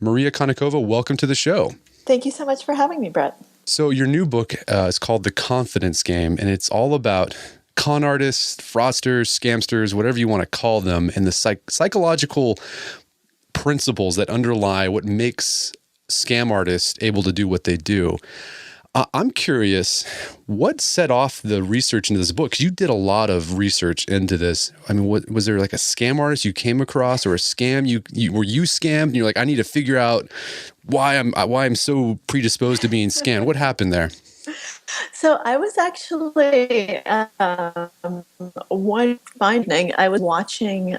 Maria Konnikova, welcome to the show. Thank you so much for having me, Brett. So your new book is called The Confidence Game, and it's all about con artists, fraudsters, scamsters, whatever you want to call them, and the psychological principles that underlie what makes scam artists able to do what they do. I'm curious, what set off the research into this book? Because you did a lot of research into this. I mean, was there like a scam artist you came across, or a scam were you scammed? And you're like, I need to figure out why I'm so predisposed to being scammed. What happened there? So I was actually one fine evening, I was watching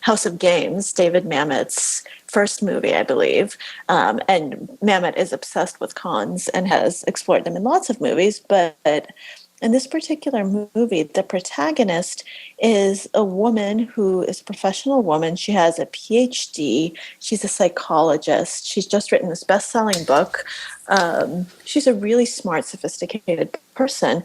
House of Games, David Mamet's first movie, I believe. And Mamet is obsessed with cons and has explored them in lots of movies. But in this particular movie, the protagonist is a woman who is a professional woman. She has a PhD. She's a psychologist. She's just written this best-selling book. She's a really smart, sophisticated person.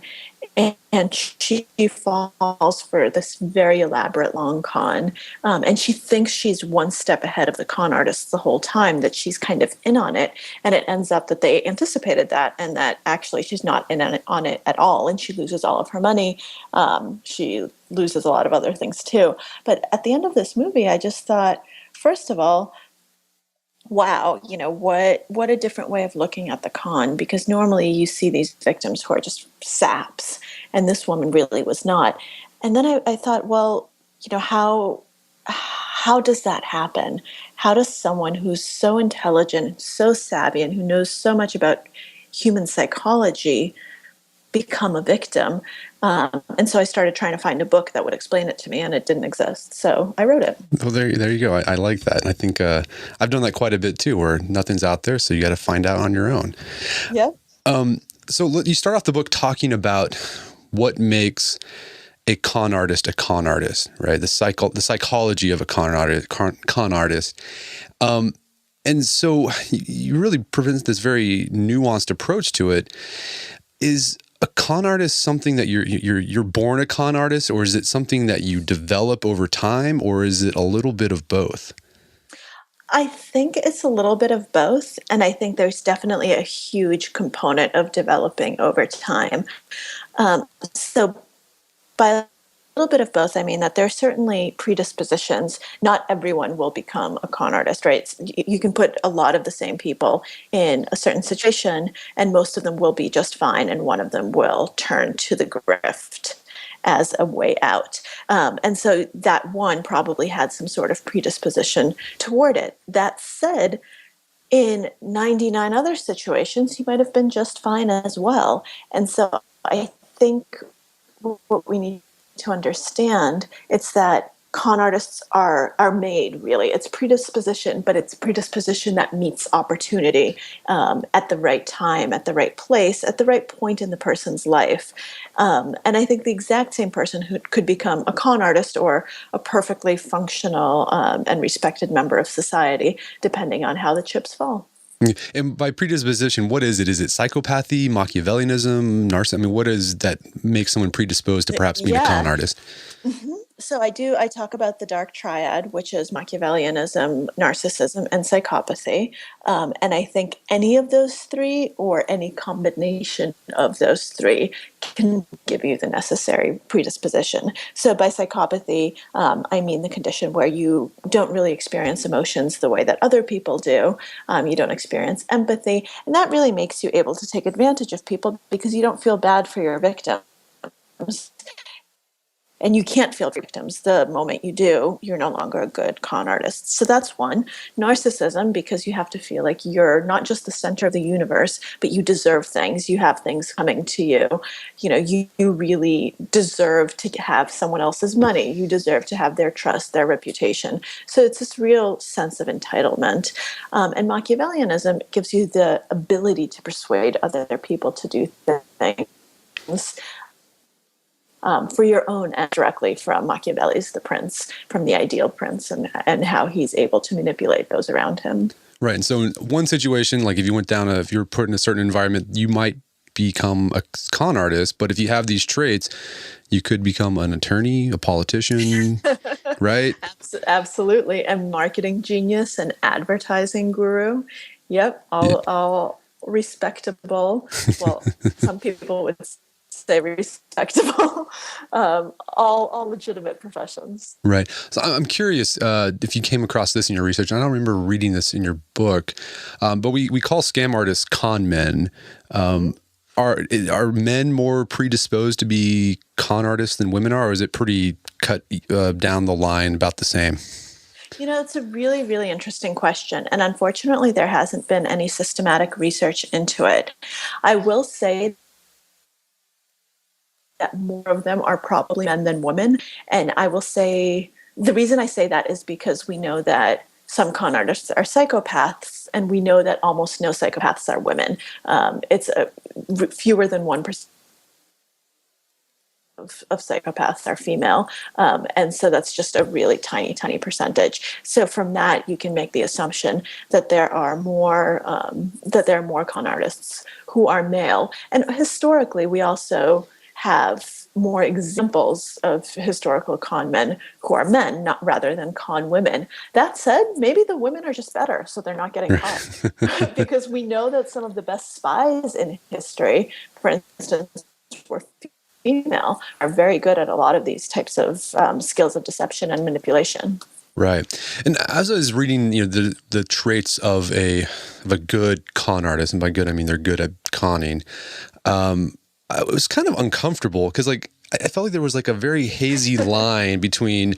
And she falls for this very elaborate long con. And she thinks she's one step ahead of the con artists the whole time, that she's kind of in on it. And it ends up that they anticipated that, and that actually she's not in on it at all. And she loses all of her money. She loses a lot of other things too. But at the end of this movie, I just thought, first of all, wow, what a different way of looking at the con, because normally you see these victims who are just saps, and this woman really was not. And then I thought, well, how does that happen? How does someone who's so intelligent, so savvy, and who knows so much about human psychology become a victim? And so I started trying to find a book that would explain it to me, and it didn't exist. So I wrote it. Well, there you go. I like that. And I think I've done that quite a bit too, where nothing's out there, so you got to find out on your own. Yeah. So you start off the book talking about what makes a con artist, right? The psychology of a con artist. And so you really present this very nuanced approach to it. Is a con artist something that you're born a con artist, or is it something that you develop over time, or is it a little bit of both? I think it's a little bit of both, and I think there's definitely a huge component of developing over time. So by a little bit of both, I mean that there are certainly predispositions. Not everyone will become a con artist, right? You can put a lot of the same people in a certain situation, and most of them will be just fine, and one of them will turn to the grift as a way out. And so that one probably had some sort of predisposition toward it. That said, in 99 other situations, he might have been just fine as well. And so I think what we need to understand, it's that con artists are made, really. It's predisposition, but it's predisposition that meets opportunity at the right time, at the right place, at the right point in the person's life. And I think the exact same person who could become a con artist or a perfectly functional and respected member of society, depending on how the chips fall. And by predisposition, what is it? Is it psychopathy, Machiavellianism, narcissism? I mean, what is that makes someone predisposed to perhaps being a con artist? Mm-hmm. So I talk about the dark triad, which is Machiavellianism, narcissism, and psychopathy. And I think any of those three, or any combination of those three, can give you the necessary predisposition. So by psychopathy, I mean the condition where you don't really experience emotions the way that other people do. You don't experience empathy. And that really makes you able to take advantage of people, because you don't feel bad for your victims. And you can't feel victims. The moment you do, you're no longer a good con artist. So that's one. Narcissism, because you have to feel like you're not just the center of the universe, but you deserve things. You have things coming to you. You really deserve to have someone else's money. You deserve to have their trust, their reputation. So it's this real sense of entitlement. And Machiavellianism gives you the ability to persuade other people to do things for your own end, directly from Machiavelli's The Prince, from the ideal prince, and how he's able to manipulate those around him. Right. And so in one situation, like if you're put in a certain environment, you might become a con artist, but if you have these traits, you could become an attorney, a politician. right? Absolutely. And marketing genius and advertising guru. Yep. Yeah. All respectable. Well, some people would say respectable. All legitimate professions. Right. So I'm curious if you came across this in your research. I don't remember reading this in your book, but we call scam artists con men. Are men more predisposed to be con artists than women are, or is it pretty cut down the line about the same? It's a really, really interesting question. And unfortunately, there hasn't been any systematic research into it. I will say that more of them are probably men than women. And I will say the reason I say that is because we know that some con artists are psychopaths, and we know that almost no psychopaths are women. It's fewer than 1% of psychopaths are female. And so that's just a really tiny, tiny percentage. So from that, you can make the assumption that there are more con artists who are male. And historically, we also have more examples of historical con men who are men, not rather than con women. That said, maybe the women are just better, so they're not getting caught. Because we know that some of the best spies in history, for instance, were female, are very good at a lot of these types of skills of deception and manipulation. Right. And as I was reading, the traits of a good con artist, and by good I mean they're good at conning, I was kind of uncomfortable because I felt like there was a very hazy line between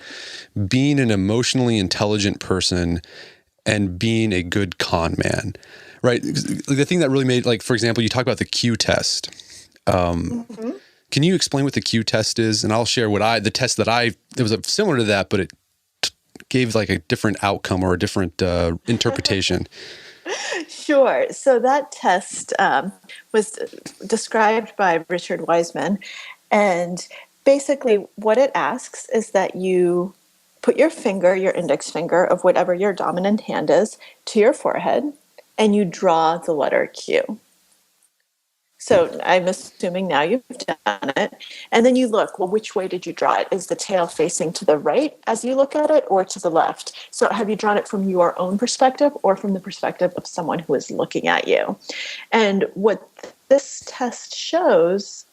being an emotionally intelligent person and being a good con man, right? The thing that really made, for example, you talk about the Q test. Can you explain what the Q test is? And I'll share the test that it was similar to that, but it gave a different outcome or a different interpretation. Sure. So that test was described by Richard Wiseman. And basically what it asks is that you put your index finger of whatever your dominant hand is, to your forehead, and you draw the letter Q. So I'm assuming now you've done it. And then you look, well, which way did you draw it? Is the tail facing to the right as you look at it, or to the left? So have you drawn it from your own perspective or from the perspective of someone who is looking at you? And what this test shows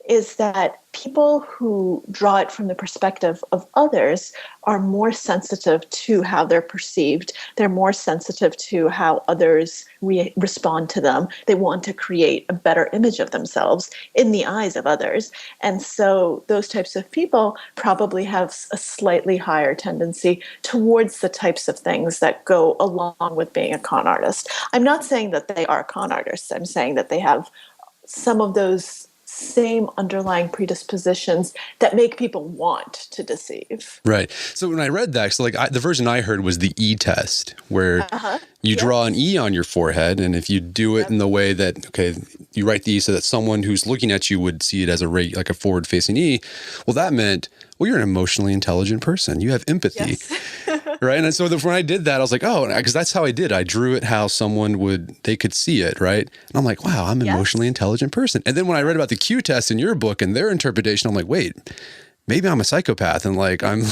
is that people who draw it from the perspective of others are more sensitive to how they're perceived. They're more sensitive to how others respond to them. They want to create a better image of themselves in the eyes of others. And so those types of people probably have a slightly higher tendency towards the types of things that go along with being a con artist. I'm not saying that they are con artists. I'm saying that they have some of those same underlying predispositions that make people want to deceive. Right. So when I read that, the version I heard was the E test, where you draw an E on your forehead, and if you do it in the way that, you write the E so that someone who's looking at you would see it as a forward-facing E, well, that meant, you're an emotionally intelligent person. You have empathy. Yes. Right. And so when I did that, I was like, because that's how I did. I drew it how they could see it. Right. And I'm like, wow, I'm an emotionally intelligent person. And then when I read about the Q test in your book and their interpretation, I'm like, wait, maybe I'm a psychopath and I'm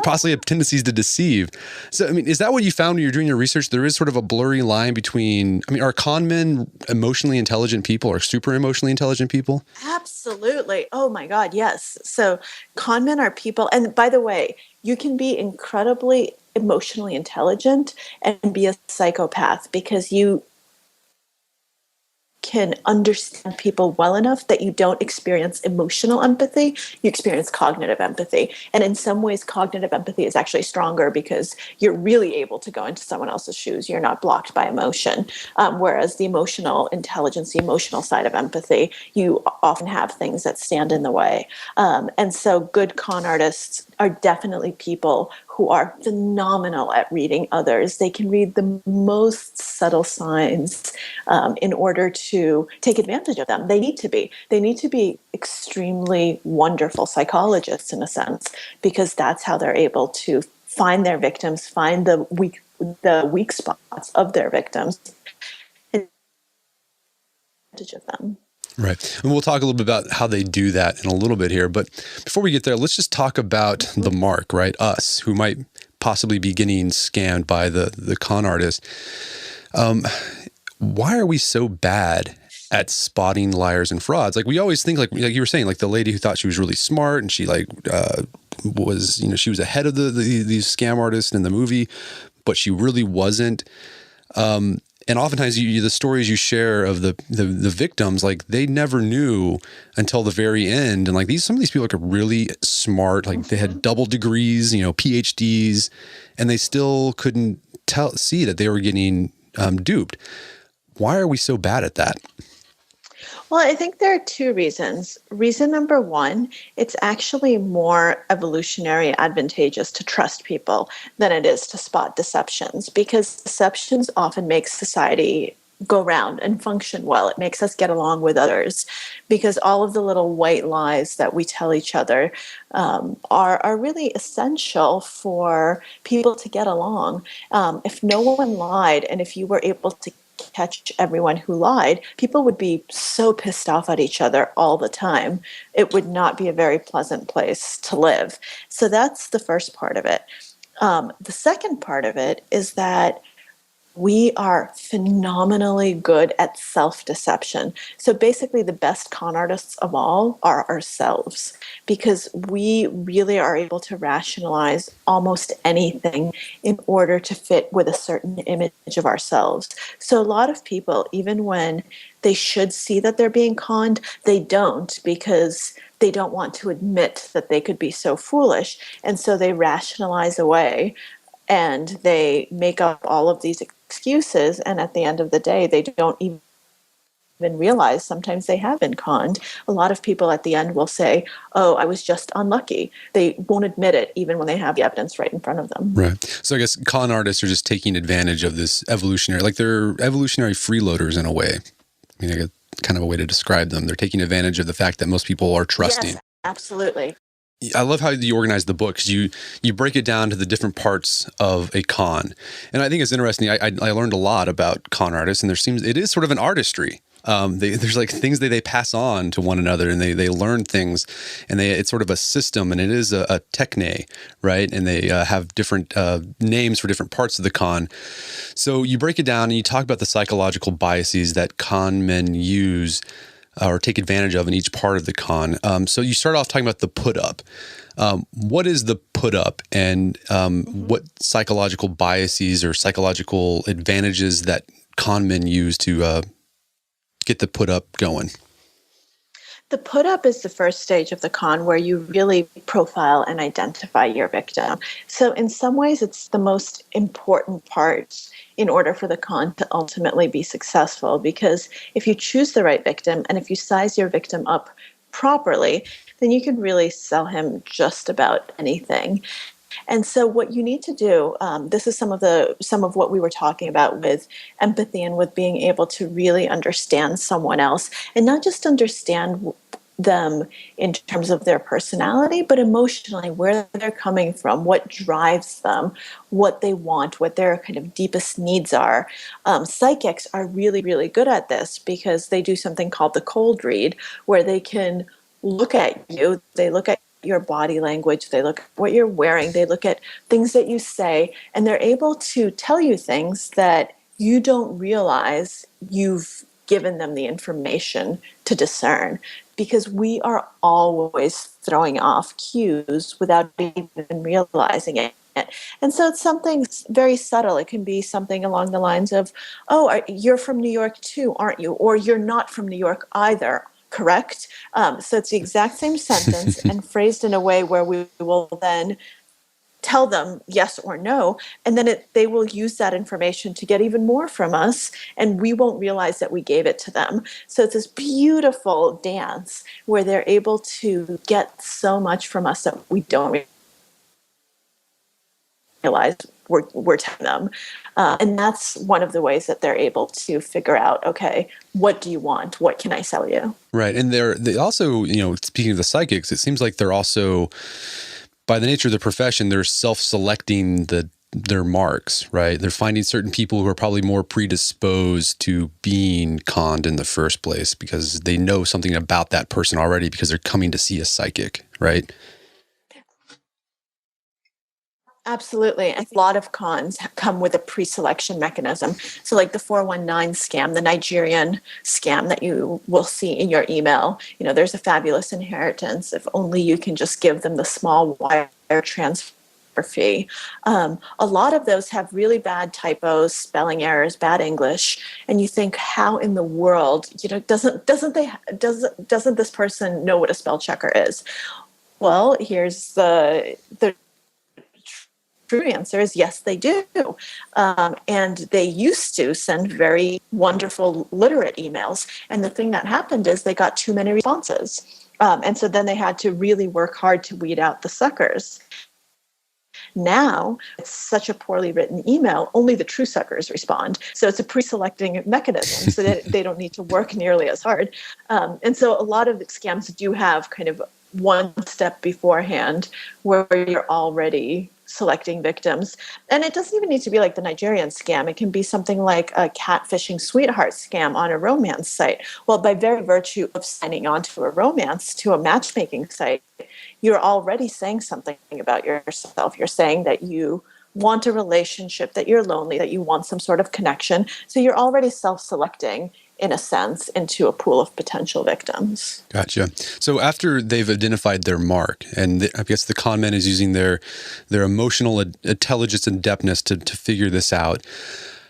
possibly have tendencies to deceive. So, is that what you found when you're doing your research? There is sort of a blurry line between, are con men emotionally intelligent people or super emotionally intelligent people? Absolutely. Oh my God. Yes. So con men are people. And by the way, you can be incredibly emotionally intelligent and be a psychopath because you can understand people well enough that you don't experience emotional empathy, you experience cognitive empathy. And in some ways, cognitive empathy is actually stronger because you're really able to go into someone else's shoes. You're not blocked by emotion. Whereas the emotional intelligence, the emotional side of empathy, you often have things that stand in the way. And so good con artists are definitely people who are phenomenal at reading others. They can read the most subtle signs in order to take advantage of them. They need to be. They need to be extremely wonderful psychologists in a sense, because that's how they're able to find their victims, find the weak spots of their victims, and take advantage of them. Right. And we'll talk a little bit about how they do that in a little bit here. But before we get there, let's just talk about the mark, right? Us, who might possibly be getting scammed by the con artist. Why are we so bad at spotting liars and frauds? Like, we always think, like you were saying, like the lady who thought she was really smart and she was, she was ahead of these scam artists in the movie, but she really wasn't. And oftentimes the stories you share of the victims, like they never knew until the very end. And like some of these people are really smart, like they had double degrees, PhDs, and they still couldn't see that they were getting duped. Why are we so bad at that? Well, I think there are two reasons. Reason number one, it's actually more evolutionary advantageous to trust people than it is to spot deceptions, because deceptions often make society go round and function well. It makes us get along with others, because all of the little white lies that we tell each other are really essential for people to get along. If no one lied, and if you were able to catch everyone who lied, people would be so pissed off at each other all the time. It would not be a very pleasant place to live. So that's the first part of it. The second part of it is that we are phenomenally good at self-deception. So basically, the best con artists of all are ourselves, because we really are able to rationalize almost anything in order to fit with a certain image of ourselves. So a lot of people, even when they should see that they're being conned, they don't, because they don't want to admit that they could be so foolish. And so they rationalize away and they make up all of these excuses. And at the end of the day, they don't even realize sometimes they have been conned. A lot of people at the end will say, oh, I was just unlucky. They won't admit it even when they have the evidence right in front of them. Right. So I guess con artists are just taking advantage of this evolutionary, like they're evolutionary freeloaders in a way. I mean, kind of a way to describe them. They're taking advantage of the fact that most people are trusting. Yes, absolutely. I love how you organize the book, because you break it down to the different parts of a con. And I think it's interesting. I learned a lot about con artists, and it is sort of an artistry. There's like things that they pass on to one another, and they learn things, and it's sort of a system, and it is a techne, right? And they have different names for different parts of the con. So you break it down and you talk about the psychological biases that con men use or take advantage of in each part of the con. So you start off talking about the put up. What is the put up, and what psychological biases or psychological advantages that con men use to get the put up going? The put up is the first stage of the con, where you really profile and identify your victim. So in some ways, it's the most important part in order for the con to ultimately be successful, because if you choose the right victim and if you size your victim up properly, then you can really sell him just about anything. And so what you need to do, this is some of what we were talking about with empathy and with being able to really understand someone else, and not just understand them in terms of their personality, but emotionally, where they're coming from, what drives them, what they want, what their kind of deepest needs are. Psychics are really, really good at this, because they do something called the cold read, where they can look at you, they look at your body language, they look at what you're wearing, they look at things that you say, and they're able to tell you things that you don't realize you've given them the information to discern, because we are always throwing off cues without even realizing it. And so it's something very subtle. It can be something along the lines of, oh, you're from New York too, aren't you? Or you're not from New York either, correct? So it's the exact same sentence and phrased in a way where we will then tell them yes or no, and then they will use that information to get even more from us, and we won't realize that we gave it to them. So it's this beautiful dance where they're able to get so much from us that we don't realize we're telling them. And that's one of the ways that they're able to figure out, okay, what do you want? What can I sell you? Right. And they also, speaking of the psychics, it seems like they're also, by the nature of the profession, they're self-selecting the their marks, right? They're finding certain people who are probably more predisposed to being conned in the first place because they know something about that person already because they're coming to see a psychic, right? Absolutely. A lot of cons come with a pre-selection mechanism. So like the 419 scam, the Nigerian scam that you will see in your email, there's a fabulous inheritance if only you can just give them the small wire transfer fee. A lot of those have really bad typos, spelling errors, bad English, and you think, how in the world, doesn't this person know what a spell checker is? Well, here's the true answer is yes, they do. And they used to send very wonderful, literate emails. And the thing that happened is they got too many responses. And so then they had to really work hard to weed out the suckers. Now, it's such a poorly written email, only the true suckers respond. So it's a pre-selecting mechanism, so that they don't need to work nearly as hard. And so a lot of scams do have kind of one step beforehand where you're already selecting victims. And it doesn't even need to be like the Nigerian scam. It can be something like a catfishing sweetheart scam on a romance site. Well, by very virtue of signing on to a matchmaking site, you're already saying something about yourself. You're saying that you want a relationship, that you're lonely, that you want some sort of connection. So you're already self-selecting, in a sense, into a pool of potential victims. Gotcha. So after they've identified their mark, and I guess the con man is using their emotional intelligence and depthness to figure this out,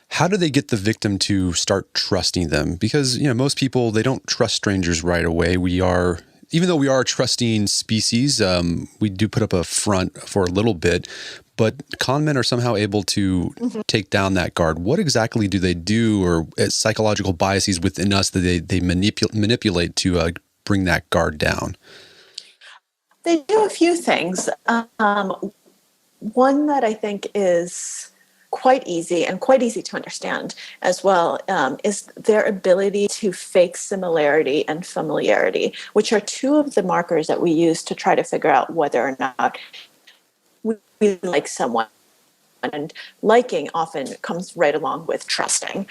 how do they get the victim to start trusting them? Because, most people, they don't trust strangers right away. Even though we are a trusting species, we do put up a front for a little bit, but con men are somehow able to take down that guard. What exactly do they do, or psychological biases within us that they manipulate to bring that guard down? They do a few things. One that I think is quite easy to understand as well is their ability to fake similarity and familiarity, which are two of the markers that we use to try to figure out whether or not we like someone. And liking often comes right along with trusting.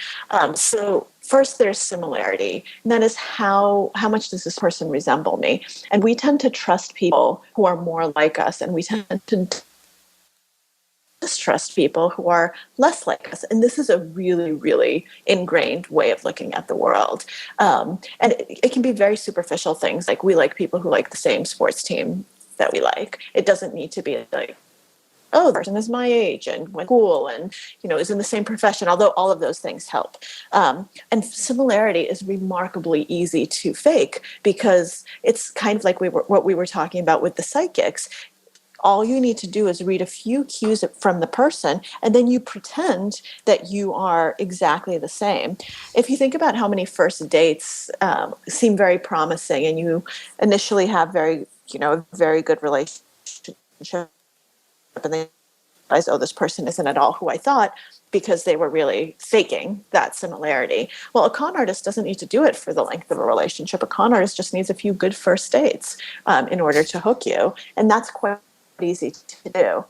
So first there's similarity, and that is how much does this person resemble me? And we tend to trust people who are more like us, and we tend to distrust people who are less like us. And this is a really, really ingrained way of looking at the world. And it can be very superficial things, like we like people who like the same sports team that we like. It doesn't need to be like, oh, the person is my age and went to school and, is in the same profession, although all of those things help. And similarity is remarkably easy to fake because it's kind of like what we were talking about with the psychics. All you need to do is read a few cues from the person, and then you pretend that you are exactly the same. If you think about how many first dates seem very promising, and you initially have a very good relationship, and then realize, oh, this person isn't at all who I thought, because they were really faking that similarity. Well, a con artist doesn't need to do it for the length of a relationship. A con artist just needs a few good first dates in order to hook you, and that's quite easy to do.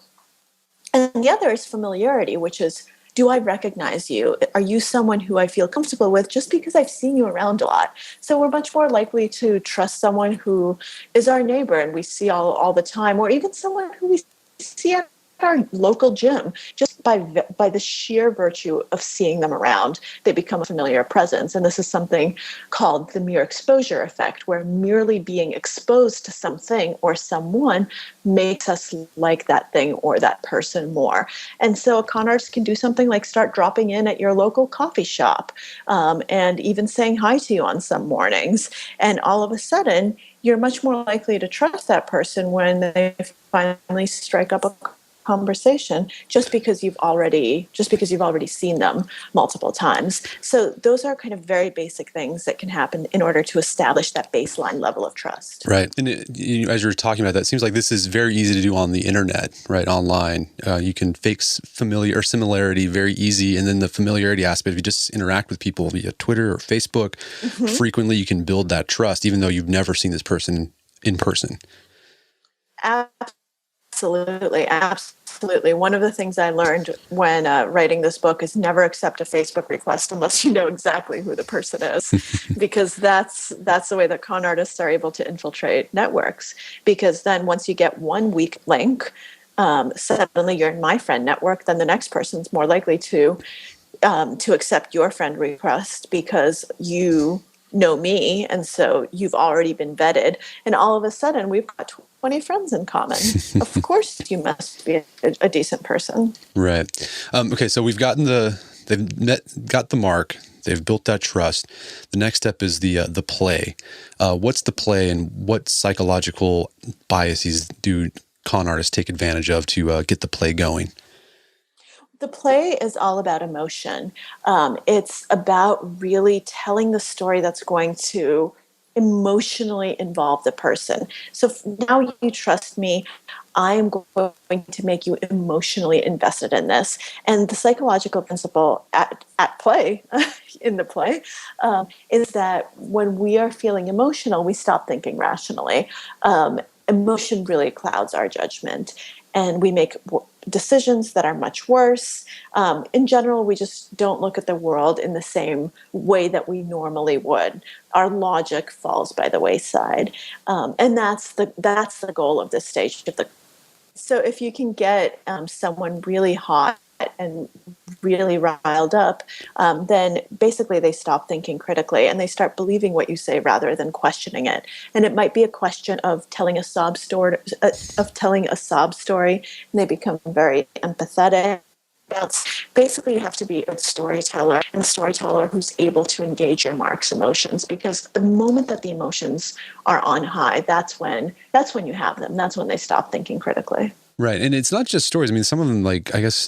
And the other is familiarity, which is, do I recognize you? Are you someone who I feel comfortable with just because I've seen you around a lot? So we're much more likely to trust someone who is our neighbor and we see all the time, or even someone who we see at our local gym. Just by the sheer virtue of seeing them around, they become a familiar presence. And this is something called the mere exposure effect, where merely being exposed to something or someone makes us like that thing or that person more. And so a con artist can do something like start dropping in at your local coffee shop and even saying hi to you on some mornings. And all of a sudden, you're much more likely to trust that person when they finally strike up a conversation, just because you've already seen them multiple times. So those are kind of very basic things that can happen in order to establish that baseline level of trust. Right. And as you're talking about that, it seems like this is very easy to do on the internet, right? Online. You can fake familiar or similarity very easy. And then the familiarity aspect, if you just interact with people via Twitter or Facebook, frequently you can build that trust, even though you've never seen this person in person. Absolutely. Absolutely. One of the things I learned when writing this book is never accept a Facebook request unless you know exactly who the person is, because that's the way that con artists are able to infiltrate networks. Because then once you get one weak link, suddenly you're in my friend network, then the next person's more likely to accept your friend request because you know me, and so you've already been vetted, and all of a sudden we've got 20 friends in common. Of course you must be a decent person. Right. Okay, so they've got the mark, they've built that trust. The next step is the play. What's the play, and what psychological biases do con artists take advantage of to get the play going? The play is all about emotion. It's about really telling the story that's going to emotionally involve the person. So now you trust me, I am going to make you emotionally invested in this. And the psychological principle at play, in the play, is that when we are feeling emotional, we stop thinking rationally. Emotion really clouds our judgment, and we make decisions that are much worse. In general, we just don't look at the world in the same way that we normally would. Our logic falls by the wayside, and that's the goal of this stage of the. So if you can get someone really hot and really riled up, then basically they stop thinking critically and they start believing what you say rather than questioning it. And it might be a question of telling a sob story, and they become very empathetic. That's basically, you have to be a storyteller, and a storyteller who's able to engage your mark's emotions, because the moment that the emotions are on high, that's when you have them. That's when they stop thinking critically. Right. And it's not just stories. I mean, some of them, like, I guess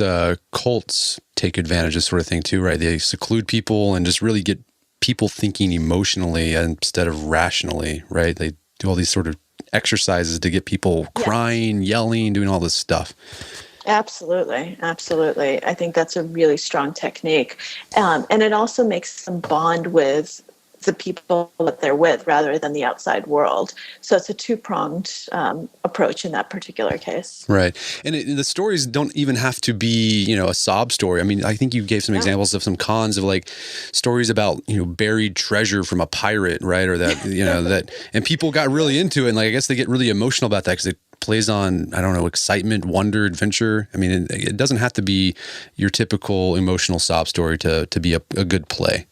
cults take advantage of this sort of thing too, right? They seclude people and just really get people thinking emotionally instead of rationally, right? They do all these sort of exercises to get people crying, yelling, doing all this stuff. Absolutely. Absolutely. I think that's a really strong technique. And it also makes them bond with the people that they're with rather than the outside world. So it's a two-pronged approach in that particular case. Right. And the stories don't even have to be, a sob story. I mean, I think you gave some examples of some cons of like stories about, buried treasure from a pirate, right? Or that, that, and people got really into it. And like, I guess they get really emotional about that because it plays on, I don't know, excitement, wonder, adventure. I mean, it doesn't have to be your typical emotional sob story to be a good play.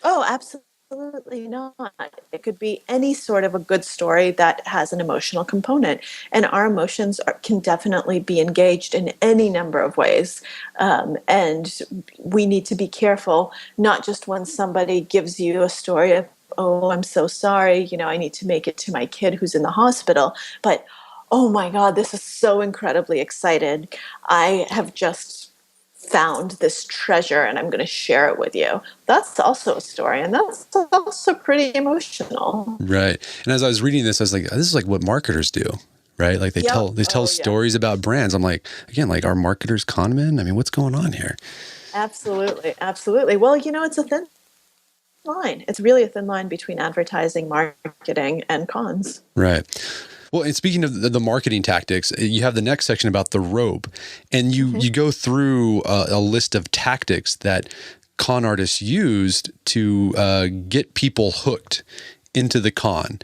Oh, absolutely. Absolutely not. It could be any sort of a good story that has an emotional component. And our emotions can definitely be engaged in any number of ways. And we need to be careful, not just when somebody gives you a story of, oh, I'm so sorry, I need to make it to my kid who's in the hospital. But, oh my God, this is so incredibly excited. I have just found this treasure and I'm going to share it with you. That's also a story, and that's also pretty emotional. Right. And as I was reading this, I was like, this is like what marketers do, right? Like they tell stories about brands. I'm like, again, like, are marketers con men? I mean, what's going on here? Absolutely. Absolutely. Well, it's a thin line. It's really a thin line between advertising, marketing, and cons. Right. Well, and speaking of the marketing tactics, you have the next section about the rope, and you go through a list of tactics that con artists used to get people hooked into the con.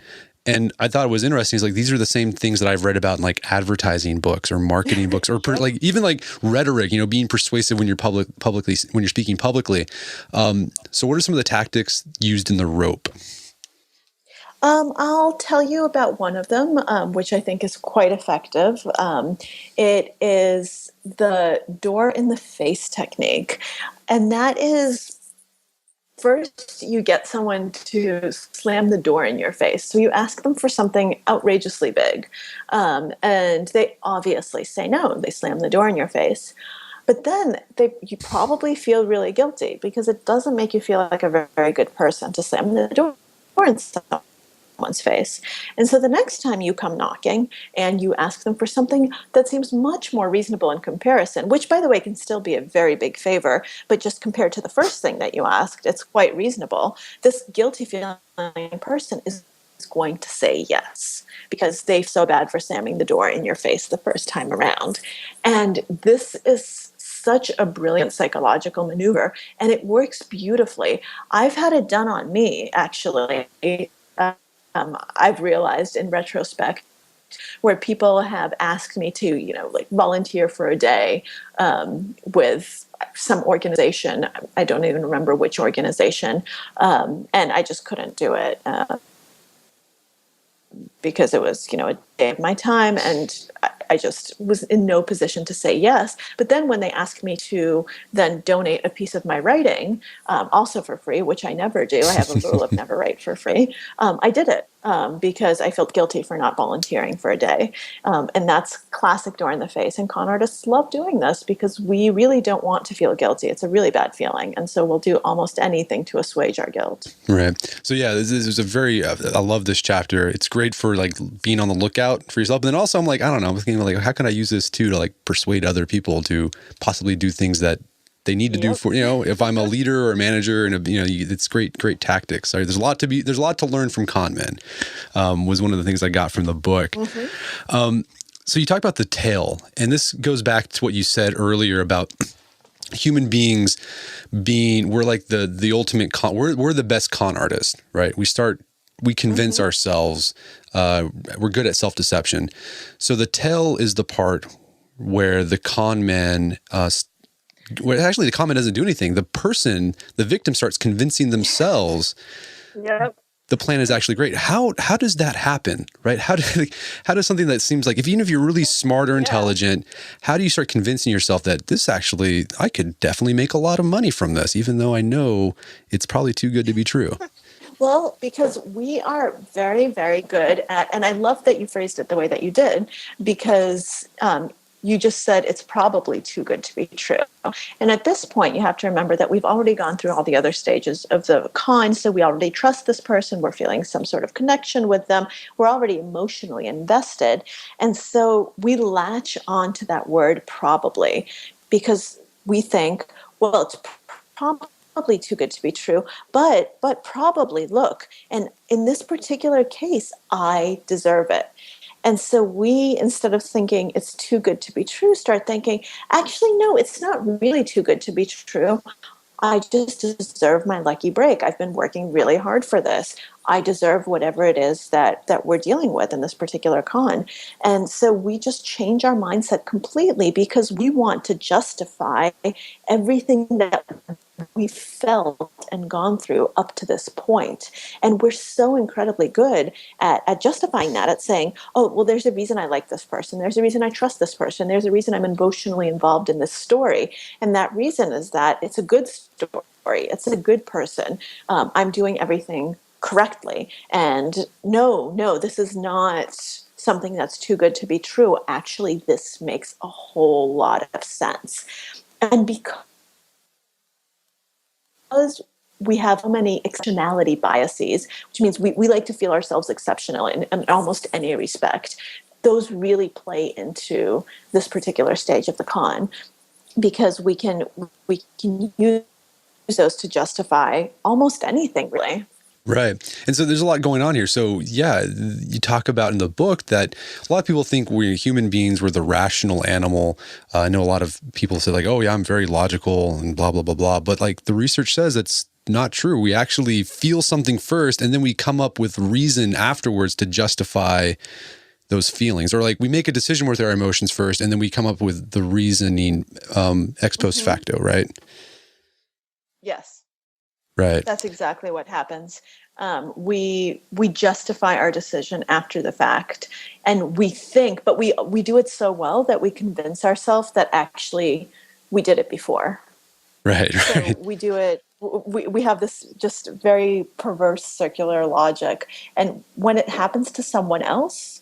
And I thought it was interesting. It's like, these are the same things that I've read about in like advertising books or marketing books, or like even like rhetoric, being persuasive when you're when you're speaking publicly. So what are some of the tactics used in the rope? I'll tell you about one of them, which I think is quite effective. It is the door in the face technique. And that is, first, you get someone to slam the door in your face. So you ask them for something outrageously big. And they obviously say no. They slam the door in your face. But then you probably feel really guilty because it doesn't make you feel like a very, very good person to slam the door in someone's face. And so the next time you come knocking and you ask them for something that seems much more reasonable in comparison, which, by the way, can still be a very big favor, but just compared to the first thing that you asked, it's quite reasonable. This guilty feeling person is going to say yes because they feel so bad for slamming the door in your face the first time around. And this is such a brilliant psychological maneuver, and it works beautifully. I've had it done on me, actually. I've realized in retrospect, where people have asked me to, like volunteer for a day with some organization. I don't even remember which organization. And I just couldn't do it because it was, a day of my time, and I just was in no position to say yes. But then when they asked me to then donate a piece of my writing, also for free, which I never do, I have a rule of never write for free, I did it because I felt guilty for not volunteering for a day. And that's classic door in the face. And con artists love doing this because we really don't want to feel guilty. It's a really bad feeling. And so we'll do almost anything to assuage our guilt. Right. So yeah, this is a very, I love this chapter. It's great for like being on the lookout for yourself. And then also I'm like, I don't know, I'm thinking like, how can I use this too to like persuade other people to possibly do things that they need to do for, if I'm a leader or a manager, and it's great tactics. Sorry, there's a lot to learn from con men, was one of the things I got from the book. Mm-hmm. So you talk about the tail, and this goes back to what you said earlier about human beings we're like the ultimate we're the best con artists, right? We convince mm-hmm. ourselves, we're good at self-deception. So the tail is the part where the con man, actually the con man doesn't do anything. The victim starts convincing themselves the plan is actually great. How does that happen, right? How does something that seems like, even if you're really smart or intelligent, how do you start convincing yourself that this actually, I could definitely make a lot of money from this, even though I know it's probably too good to be true? Well, because we are very, very good at, and I love that you phrased it the way that you did, because you just said it's probably too good to be true. And at this point, you have to remember that we've already gone through all the other stages of the con. So we already trust this person. We're feeling some sort of connection with them. We're already emotionally invested. And so we latch on to that word probably because we think, well, it's probably too good to be true, but probably, look, and in this particular case, I deserve it. And so we, instead of thinking it's too good to be true, start thinking, actually, no, it's not really too good to be true. I just deserve my lucky break. I've been working really hard for this. I deserve whatever it is that we're dealing with in this particular con. And so we just change our mindset completely because we want to justify everything that we felt and gone through up to this point. And we're so incredibly good at justifying that, at saying, oh, well, there's a reason I like this person. There's a reason I trust this person. There's a reason I'm emotionally involved in this story. And that reason is that it's a good story. It's a good person. I'm doing everything correctly. And no, this is not something that's too good to be true. Actually, this makes a whole lot of sense. And because we have so many exceptionality biases, which means we like to feel ourselves exceptional in almost any respect, those really play into this particular stage of the con because we can use those to justify almost anything, really. Right. And so there's a lot going on here. So yeah, you talk about in the book that a lot of people think we're human beings, we're the rational animal. I know a lot of people say like, oh yeah, I'm very logical and blah, blah, blah, blah. But like the research says it's not true. We actually feel something first and then we come up with reason afterwards to justify those feelings. Or like we make a decision with our emotions first and then we come up with the reasoning ex post facto, right? Yes. Right. That's exactly what happens. We justify our decision after the fact, and we think, but we do it so well that we convince ourselves that actually we did it before. Right. So we do it. We have this just very perverse circular logic, and when it happens to someone else,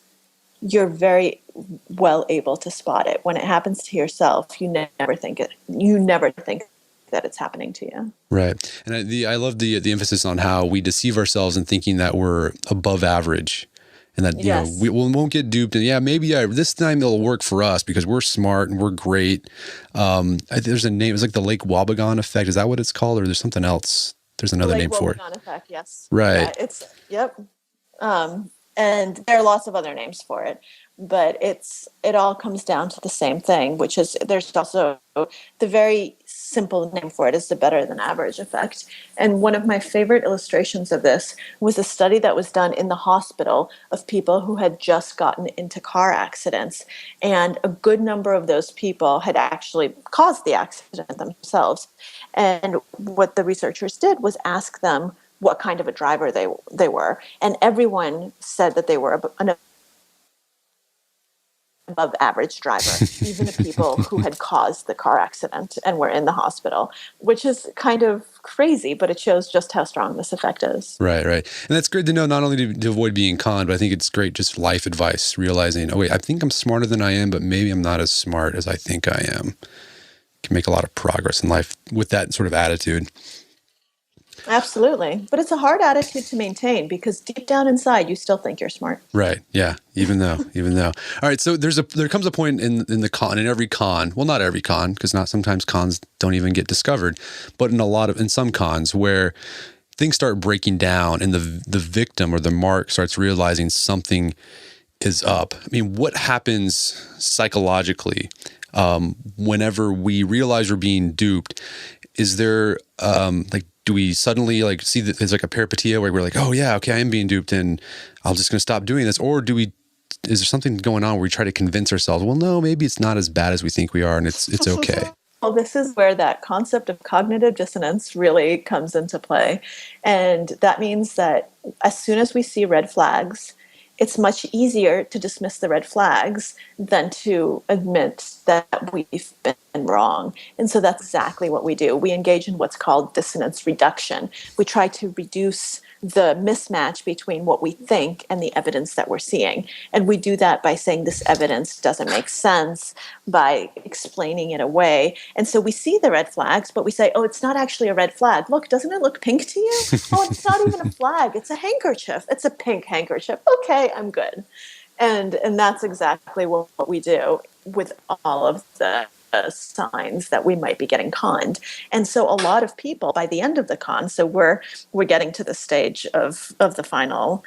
you're very well able to spot it. When it happens to yourself, you never think it. You never think that it's happening to you. Right. And I love the emphasis on how we deceive ourselves in thinking that we're above average and that, we won't get duped. And maybe this time it'll work for us because we're smart and we're great. There's a name, it's like the Lake Wobegon effect. Is that what it's called? Or there's something else? There's another name for it. Lake Wobegon effect, yes. Right. Yeah, And there are lots of other names for it, but it all comes down to the same thing, which is there's also the very simple name for it is the better than average effect. And one of my favorite illustrations of this was a study that was done in the hospital of people who had just gotten into car accidents. And a good number of those people had actually caused the accident themselves. And what the researchers did was ask them what kind of a driver they were. And everyone said that they were an above average driver, even the people who had caused the car accident and were in the hospital, which is kind of crazy, but it shows just how strong this effect is. Right. And that's great to know, not only to avoid being conned, but I think it's great just life advice, realizing, oh, wait, I think I'm smarter than I am, but maybe I'm not as smart as I think I am. Can make a lot of progress in life with that sort of attitude. Absolutely. But it's a hard attitude to maintain because deep down inside, you still think you're smart. Right. Yeah. Even though. All right. So there comes a point in every con, well, not every con, because sometimes cons don't even get discovered, but in some cons where things start breaking down and the victim or the mark starts realizing something is up. I mean, what happens psychologically whenever we realize we're being duped? Is there do we suddenly see that there's a peripeteia where we're like, oh yeah, okay, I am being duped and I'm just going to stop doing this? Or is there something going on where we try to convince ourselves, well, no, maybe it's not as bad as we think we are and it's okay? Well, this is where that concept of cognitive dissonance really comes into play. And that means that as soon as we see red flags, it's much easier to dismiss the red flags than to admit that we've been wrong. And so that's exactly what we do. We engage in what's called dissonance reduction. We try to reduce the mismatch between what we think and the evidence that we're seeing. And we do that by saying this evidence doesn't make sense, by explaining it away. And so we see the red flags, but we say, oh, it's not actually a red flag. Look, doesn't it look pink to you? Oh, it's not even a flag. It's a handkerchief. It's a pink handkerchief. Okay, I'm good. And that's exactly what we do with all of the signs that we might be getting conned. And so a lot of people by the end of the con, so we're getting to the stage of the final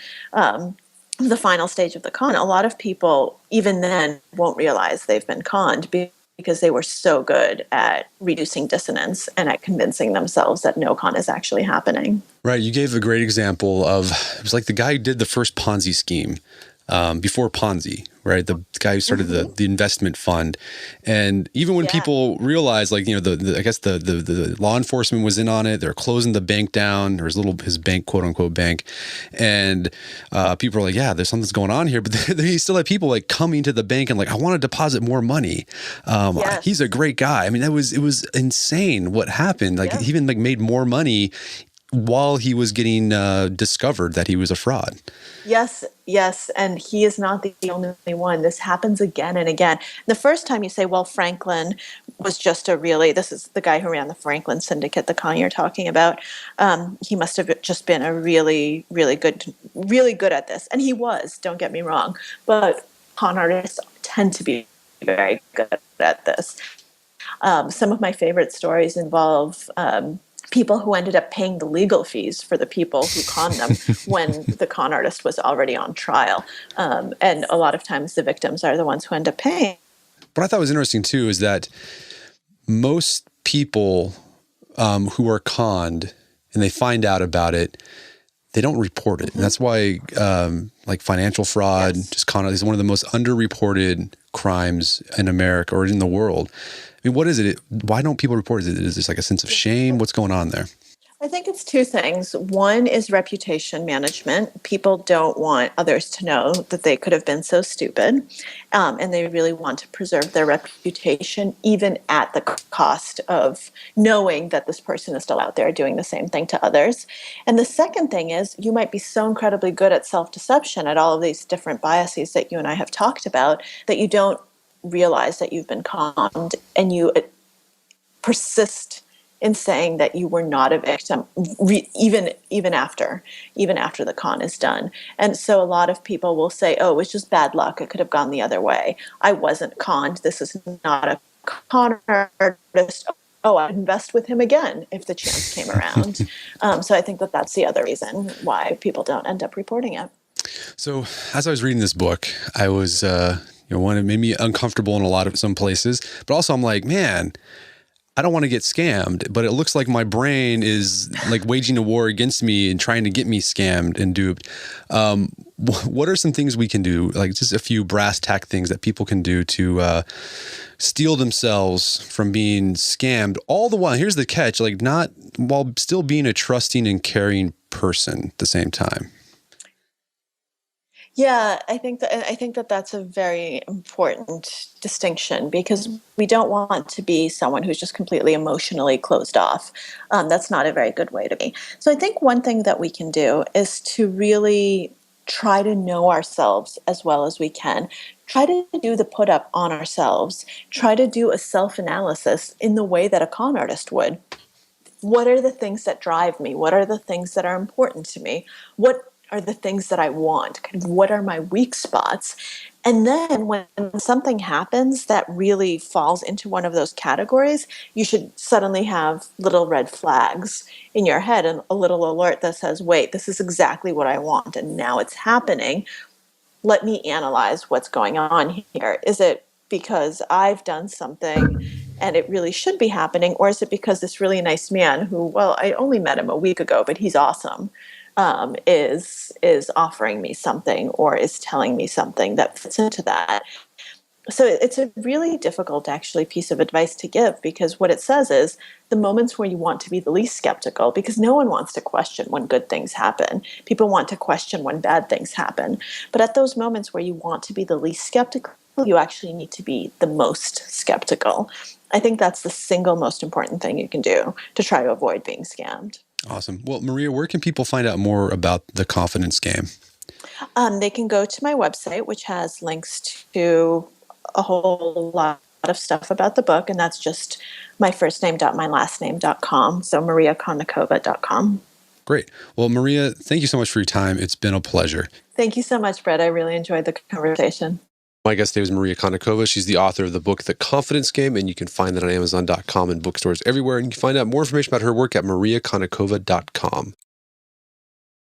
stage of the con, a lot of people even then won't realize they've been conned because they were so good at reducing dissonance and at convincing themselves that no con is actually happening. Right. You gave a great example of, it was like the guy who did the first Ponzi scheme before Ponzi, right? The guy who started the investment fund. And even when people realize, I guess the law enforcement was in on it, they're closing the bank down, or his bank, quote unquote bank. And people are like, yeah, there's something's going on here. But he still had people coming to the bank and I want to deposit more money. He's a great guy. I mean, it was insane what happened. He even made more money while he was getting discovered that he was a fraud. Yes. And he is not the only one. This happens again and again. The first time you say, well, Franklin was just this is the guy who ran the Franklin Syndicate, the con you're talking about. He must have just been a really, really good at this. And he was, don't get me wrong. But con artists tend to be very good at this. Some of my favorite stories involve people who ended up paying the legal fees for the people who conned them when the con artist was already on trial. And a lot of times the victims are the ones who end up paying. What I thought was interesting too is that most people who are conned and they find out about it, they don't report it. And that's why financial fraud, just con is one of the most underreported crimes in America or in the world. I mean, what is it? Why don't people report it? Is this a sense of shame? What's going on there? I think it's two things. One is reputation management. People don't want others to know that they could have been so stupid, and they really want to preserve their reputation, even at the cost of knowing that this person is still out there doing the same thing to others. And the second thing is you might be so incredibly good at self-deception, at all of these different biases that you and I have talked about, that you don't realize that you've been conned, and you persist in saying that you were not a victim, even after the con is done. And so a lot of people will say, oh, it was just bad luck. It could have gone the other way. I wasn't conned. This is not a con artist. Oh, I'd invest with him again if the chance came around. So I think that that's the other reason why people don't end up reporting it. So as I was reading this book, I was, one, it made me uncomfortable in some places, but also I'm like, man, I don't want to get scammed, but it looks like my brain is like waging a war against me and trying to get me scammed and duped. What are some things we can do? Like just a few brass tack things that people can do to steel themselves from being scammed all the while. Here's the catch, like not while still being a trusting and caring person at the same time. Yeah, I think that that's a very important distinction because we don't want to be someone who's just completely emotionally closed off. That's not a very good way to be. So I think one thing that we can do is to really try to know ourselves as well as we can. Try to do the put up on ourselves. Try to do a self-analysis in the way that a con artist would. What are the things that drive me? What are the things that are important to me? What are the things that I want? Kind of what are my weak spots? And then when something happens that really falls into one of those categories, you should suddenly have little red flags in your head and a little alert that says, wait, this is exactly what I want. And now it's happening. Let me analyze what's going on here. Is it because I've done something and it really should be happening? Or is it because this really nice man who, well, I only met him a week ago, but he's awesome, is offering me something or is telling me something that fits into that? So it's a really difficult actually piece of advice to give because what it says is the moments where you want to be the least skeptical, because no one wants to question when good things happen. People want to question when bad things happen. But at those moments where you want to be the least skeptical, you actually need to be the most skeptical. I think that's the single most important thing you can do to try to avoid being scammed. Awesome. Well, Maria, where can people find out more about the confidence game? They can go to my website, which has links to a whole lot of stuff about the book, and that's just my first name.mylastname.com, so mariakonnikova.com. Great. Well, Maria, thank you so much for your time. It's been a pleasure. Thank you so much, Brett. I really enjoyed the conversation. My guest today was Maria Konnikova. She's the author of the book, The Confidence Game, and you can find that on Amazon.com and bookstores everywhere. And you can find out more information about her work at mariakonnikova.com.